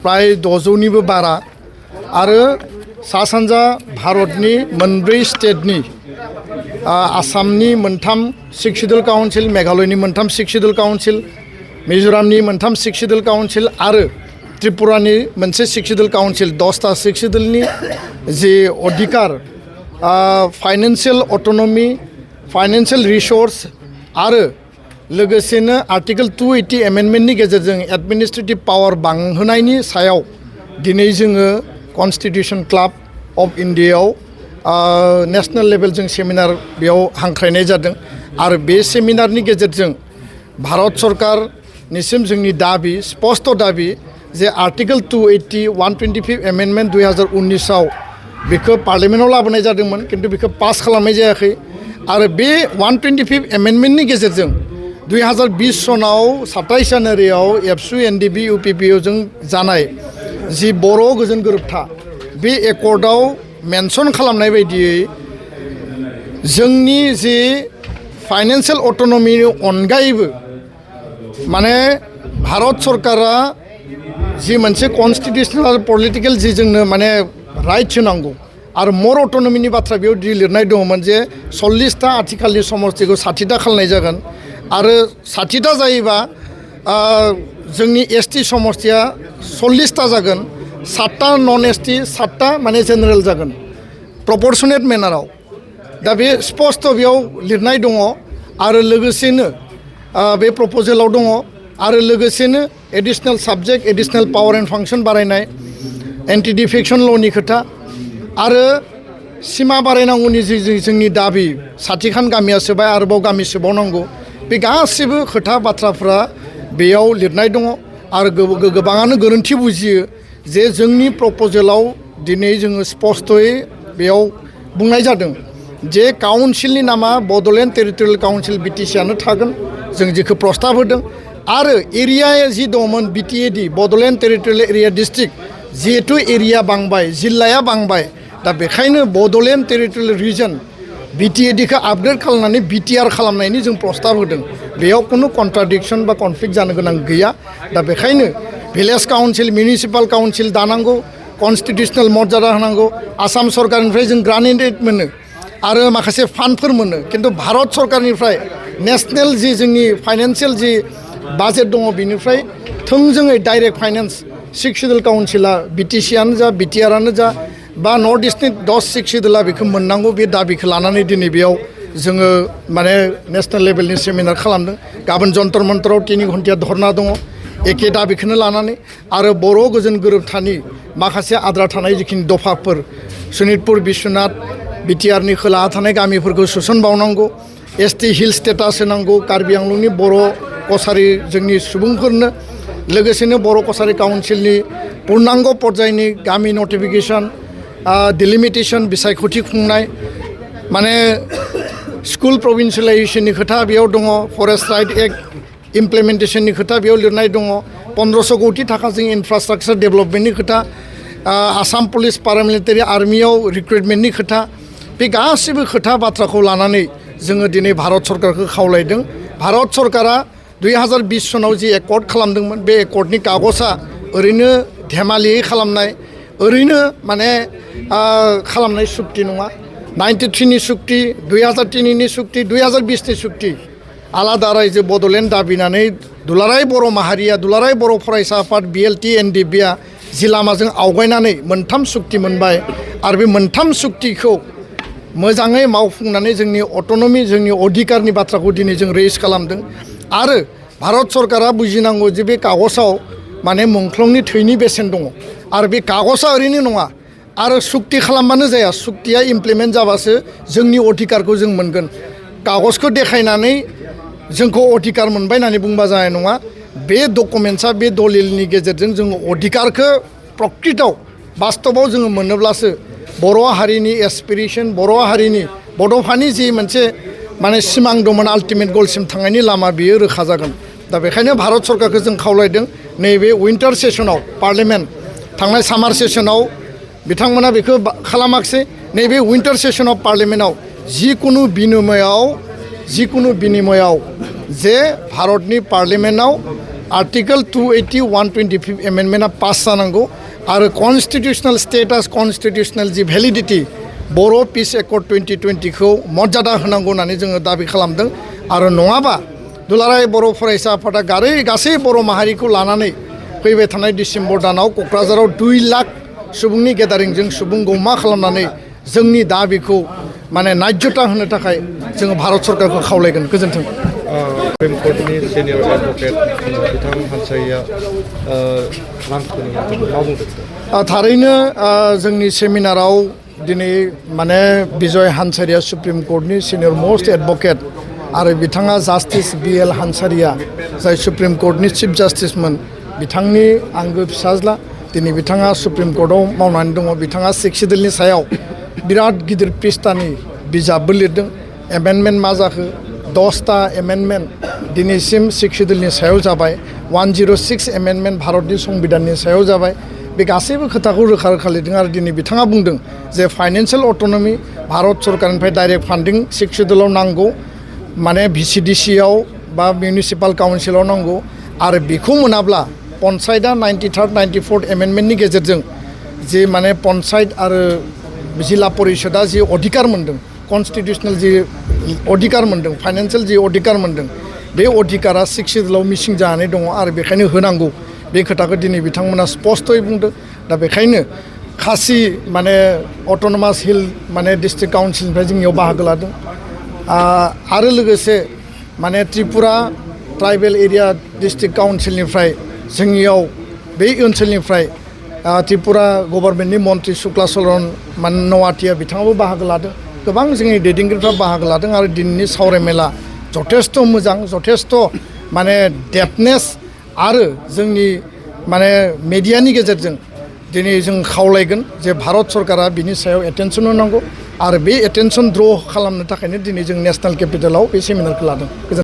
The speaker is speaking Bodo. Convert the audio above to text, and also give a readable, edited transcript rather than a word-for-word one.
प्राय 600निबो बारा आरो सा सानजा भारतनि मोनब्रै स्टेटनि आसामनि मोनथाम सिक्स शेड्यूल काउन्सिल, मेघालयनि मोनथाम सिक्स शेड्यूल काउन्सिल, मिजोरामनि मोनथाम सिक्स शेड्यूल काउन्सिल आरो त्रिपुरानि मोनसे सिक्स शेड्यूल काउन्सिल 10टा सिक्स शेड्यूलनि जे अधिकार फाइनेंशियल अटोनमी, फाइनेंशियल रिसोर्स आरो लोगोसेनो आर्टिकल 280 एमेन्डमेन्टनि गेजेरजों एडमिनिस्ट्रेटिव पावार बांहोनायनि सायाव दिनै जोङो कन्स्टिट्यूशन क्लाब अफ इन्डियायाव नेशनेल लेभेलजों सेमिनार बेयाव हांख्रायनाय जादों आरो बे सेमिनारनि गेजेरजों भारत सरकारनिसिम जोंनि दाबि स्पष्ट दाबि जे आर्टिकल 280 125 एमेन्डमेन्ट 2019 आव बेखौ पार्लियामेन्टआव लाबोनाय जादोंमोन किन्तु बेखौ पास खालामनाय जायाखै आरो बे 125 एमेन्डमेन्टनि गेजेरजों 2020 सनाव 27 जानुवारियाव एबसु एनडिबि इउपिपिअजों जानाय जि बर' गोजोन गोरोबथा बे एकर्डआव मेनसन खालामनाय बायदियै जोंनि जि फाइनेन्शियल अटोनमीनि अनगायैबो माने भारत सरकारा जि मोनसे कन्स्टिट्यूशनल आरो पलिटिकल जि जोंनो माने राइट्स होनांगौ आरो मर अटोनमीनि बाथ्रा बेयाव लिरनाय दङमोन जे 40टा आथिखालनि समष्टिखौ 60टा खालामनाय जागोन आरो 60टा जायोबा जोंनि एसटी समष्टिया 40टा जागोन, 7टा नन एसटी, 7टा माने जेनेरेल जागोन प्रपर्शनेट मेनाराव। दा बे स्पष्ट बेयाव लिरनाय दङ आरो लोगोसेनो बे प्रपोजालाव दङ आरो लोगोसेनो एडिशनेल साबजेक्ट, एडिशनेल पावार एन्ड फांसन बारायनाय, एन्टि डिफेक्शन ल'नि खोथा आरो सिमा बारायनांगौनि जि जोंनि दाबि 60खान गामिया सोबाय आरोबाव गामि सोबावनांगौ बे गासैबो खोथा बाथ्राफ्रा बेयाव लिरनाय दङ आरो गोबाङानो गोरोन्थि बुजियो जे जोंनि प्रपोजालाव दिनै जोङो स्पष्टयै बेयाव बुंनाय जादों जे काउन्सिलनि नामा बड'लेण्ड टेरिटरियेल काउन्सिल बिटिसिआनो थागोन जों जेखौ प्रस्ताब होदों आरो एरिया जि दंमोन BTAD Bodoland territorial area district जिहेतु एरिया बांबाय, जिल्लाया बांबाय, दा बेखायनो बड'लेण्ड टेरिटरियेल रिजन बिटिएडिखौ आपग्रेड खालामनानै बिटिआर खालामनायनि जों प्रस्ताब होदों। बेयाव कुनु कन्ट्राडिक्सन बा कनफ्लिक्ट जानो गोनां गैया। दा बेखायनो भिलेज काउन्सिल, मिउनिसिपाल काउन्सिल दानांगौ, कन्स्टिट्यूशनेल मर्यादा होनांगौ, आसाम सरकारनिफ्राय जों ग्रान्ट एड मोनो आरो माखासे फान्डफोर मोनो किन्तु भारत सरकारनिफ्राय नेशनेल जि जोंनि फाइनेन्शियेल जि बाजेट दङ बिनिफ्राय थोंजोङै डाइरेक्ट फाइनेन्स सिक्स शेड्यूल काउन्सिला बिटिसिआनो जा बिटिआरआनो जा बा नर्थ इस्टनि 10 सिक्स शेड्यूला बेखौ मोननांगौ बे दाबिखौ लानानै दिनै बेयाव जोङो माने नेशनेल लेभेलनि सेमिनार खालामदों। गाबोन जन्तर मन्तराव 3 घन्टाया धरना दङ एखे दाबिखौनो लानानै आरो बर' गोजोन गोरोबथानि माखासे आद्रा थानाय जिखिनि दफाफोर सनितपुर, बिश्वनाथ, बिटिआरनि खोलाहा थानाय गामिफोरखौ सोसनबावनांगौ, एसटी हिल स्टेटास होनांगौ, कार्बि आंलंनि बर' कसारि जोंनि सुबुंफोरनो लोगोसेनो बर' कसारि काउन्सिलनि पुर्णांग पर्यायनि गामि नटिफिकेशन, डिलिमिटेशन बिसायख'थि खुंनाय माने स्कुल प्रभिन्सियेलाइजेशननि खोथा बेयाव दङ, फरेस्ट राइट एक्ट इमप्लिमेन्टेशननि खोथा बेयाव लिरनाय दङ, 1500 कोटि थाखाजों इनफ्रास्ट्राक्चार डेभेलपमेन्टनि खोथा, आसाम पुलिस पारामिलिटारि आर्मियाव रिक्रुटमेन्टनि खोथा बे गासैबो खोथा बाथ्राखौ लानानै जोङो दिनै भारत सरकारखौ खावलायदों। भारत सरकारा 2020 सनाव जि एकर्ड खालामदोंमोन बे एकर्डनि कागजआ ओरैनो धेमालियै खालामनाय, ओरैनो माने खालामनाय सुक्ति नङा। 93नि सुक्ति, 2003नि सुक्ति, 2020नि सुक्ति आलादा रायजो बड'लेण्ड दाबिनानै दुलाराय बर' माहारिया, दुलाराय बर' फरायसा आफाद बिएलटि एनडिबिआ जि लामाजों आवगायनानै मोनथाम सुक्ति मोनबाय आरो बे मोनथाम सुक्तिखौ मोजाङै मावफुंनानै जोंनि अट'नमी, जोंनि अधिकारनि बाथ्राखौ दिनै जों रेज खालामदों आरो भारत सरकारा बुजिनांगौ जे बे कागजआव माने मुंख्लंनि थैनि बेसेन दङ आरो बे कागजआ ओरैनो नङा आरो सुक्ति खालामबानो जाया, सुक्तिया इमप्लिमेन्ट जाबासो जोंनि अधिकारखौ जों मोनगोन। कागजखौ देखायनानै जोंखौ अधिकार मोनबाय होननानै बुंबा जानाय नङा। बे डकुमेन्ट्सआ बे दलिलनि गेजेरजों जोङो अधिकारखौ प्रकृतआव बास्तबाव जोङो मोनोब्लासो बर' हारिनि एसपिरेशन, बर' हारिनि बड'फानि जि मोनसे माने सिमां दंमोन आल्टिमेट गलसिम थांनायनि लामा बियो रोखा जागोन। दा बेखायनो भारत सरकारखौ जों खावलायदों नैबे उइन्टार सेसनाव पार्लियामेन्ट थांनाय सामार सेसनाव बिथांमोना बेखौ खालामाखिसै, नैबे उइन्टार सेसनाव पार्लियामेन्टआव जिकुनु बिनिमयाव जे भारतनि पार्लियामेन्टआव आर्टिकल 280 125 एमेन्डमेन्टआ पास जानांगौ आरो कन्स्टिटिउसनेल स्टेटास कन्स्टिटिउसनेल जि भेलिडिटि बर' पिस एकर्ड 2020 खौ मर्यादा होनांगौ होननानै जोङो दाबि खालामदों आरो नङाबा दुलाराय बर' फरायसा आफादा गासै बर' माहारिखौ लानानै फैबाय थानाय डिसेम्बर दानाव क'क्राझाराव 2 लाख सुबुंनि गेदारिंजों सुबुं गौमा खालामनानै जोंनि दाबिखौ माने नायजता होनो थाखाय जोङो भारत सरकारखौ खावलायगोन गोजोन्थों। सुप्रिम कर्टनि सिनियर एडभकेट बिथां हान्सारिया मा बुंदों? थारैनो जोंनि सेमिनाराव दिनै माने बिजय हान्सारिया सुप्रिम कर्टनि सिनियर मोस्ट एडभकेट आरो बिथाङा जास्टिस BL हान्सारिया जाय सुप्रिम कर्टनि चिफ जास्टिसमोन बिथांनि आंगो फिसाज्ला दिनै बिथाङा सुप्रिम कर्टआव मावनानै दङ। बिथाङा सेक्सिडुलनि सायाव बिराद गिदिर पृष्ठानि बिजाबबो लिरदों। एमेन्डमेन्ट मा जाखो 10टा एमेन्डमेन्ट दिनैसिम सेक्सिडुलनि सायाव जाबाय 106 एमेन्डमेन्ट भारतनि संबिधाननि सायाव जाबाय। बे गासैबो खोथाखौ रोखा रोखा लिरदों आरो दिनै बिथाङा बुंदों जे फाइनान्सियेल अट'नमि भारत सरकारनिफ्राय डाइरेक्ट फान्डिं सेक्सिडुलाव नांगौ माने VCDCआव बा मिउनिसिपाल काउन्सिलाव नांगौ आरो बेखौ मोनाब्ला पन्सायतआ 93rd 94th एमेन्डमेन्टनि गेजेरजों जि माने पन्सायत आरो जिल्ला परिषदआ जि अधिकार मोन्दों कन्स्टिटिउसनेल जि अधिकार मोन्दों फाइनान्सियेल जि अधिकार मोन्दों बे अधिकारा सेक्सिडुलाव मिसिं जानानै दङ आरो बेखायनो होनांगौ बे खोथाखौ दिनै बिथांमोना स्पष्टयै बुंदों। दा बेखायनो खासि माने अट'नमास हिल माने डिस्ट्रिक्ट काउन्सिलनिफ्राय जोंनियाव बाहागो लादों आरो लोगोसे माने त्रिपुरा ट्राइबेल एरिया डिस्ट्रिक्ट काउन्सिलनिफ्राय जोंनियाव बे ओनसोलनिफ्राय त्रिपुरा गभर्नमेन्टनि मन्त्रि शुक्लाचरण नवाटिया बिथाङाबो बाहागो लादों। गोबां जोंनि दैदेनगिरिफ्रा बाहागो लादों आरो दिनैनि सावरायमेला जथेस्थ' मोजां जथेस्थ' माने डेपनेस आरो जोंनि माने मेडियानि गेजेरजों दिनै जों खावलायगोन जे भारत सरकारा बिनि सायाव एटेनसन होनांगौ आरो बे एटेनसन द्र' खालामनो थाखायनो दिनै जों नेशनेल केपिटेलाव बे सेमिनारखौ लादों।